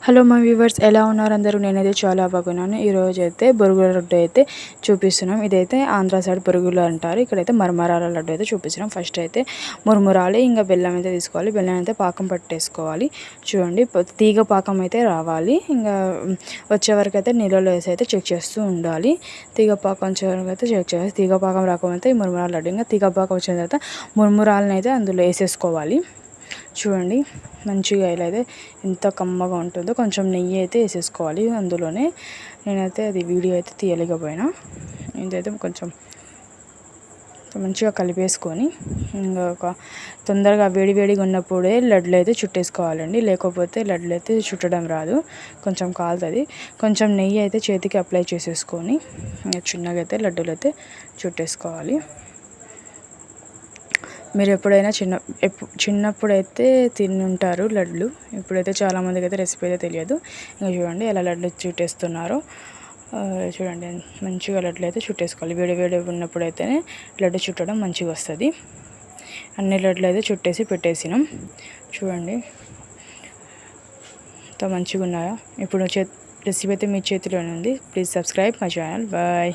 Hello మా viewers, ఎలా ఉన్నారు అందరూ? నేనైతే చాలా బాగున్నాను. ఈరోజు అయితే బొరుగుల లడ్డు అయితే చూపిస్తున్నాం. ఇదైతే ఆంధ్ర సైడ్ బొరుగులు అంటారు. ఇక్కడైతే మరమరాల లడ్డు అయితే చూపిస్తున్నాం. ఫస్ట్ అయితే మురుమురాలు ఇంకా బెల్లం అయితే తీసుకోవాలి. బెల్లం అయితే పాకం పట్టేసుకోవాలి. చూడండి, తీగ పాకం అయితే రావాలి. ఇంకా వచ్చే వరకు అయితే నీళ్ళలో వేసి అయితే చెక్ చేస్తూ ఉండాలి. తీగ పాకం వచ్చే వరకు అయితే చెక్ చేయాలి. తీగ పాకం రాకపోతే ఈ మురుమురాల లడ్డు, ఇంకా తీగ పాకం వచ్చిన తర్వాత మురుమురాలను అయితే అందులో వేసేసుకోవాలి. చూడండి, మంచిగా ఇలా అయితే ఎంత కమ్మగా ఉంటుందో. కొంచెం నెయ్యి అయితే వేసేసుకోవాలి అందులోనే. నేనైతే అది వీడియో అయితే తీయలేకపోయినా. ఇదైతే కొంచెం మంచిగా కలిపేసుకొని ఇంకా తొందరగా వేడివేడిగా ఉన్నప్పుడే లడ్లు అయితే చుట్టేసుకోవాలండి. లేకపోతే లడ్లు అయితే చుట్టడం రాదు, కొంచెం కాలుతుంది. కొంచెం నెయ్యి అయితే చేతికి అప్లై చేసేసుకొని చిన్నగా అయితే లడ్డూలు అయితే చుట్టేసుకోవాలి. మీరు ఎప్పుడైనా చిన్నప్పుడైతే తినుంటారు లడ్లు. ఇప్పుడైతే చాలామందికి అయితే రెసిపీ అయితే తెలియదు. ఇంకా చూడండి ఎలా లడ్లు చుట్టేస్తున్నారో. చూడండి, మంచిగా లడ్లు అయితే చుట్టేసుకోవాలి. వేడి వేడి ఉన్నప్పుడు అయితేనే లడ్డు చుట్టడం మంచిగా వస్తుంది. అన్ని లడ్లు అయితే చుట్టేసి పెట్టేసినాం. చూడండి ఎంత మంచిగా ఉన్నాయో. ఇప్పుడు రెసిపీ అయితే మీ చేతిలోనే ఉంది. Please subscribe my channel. Bye.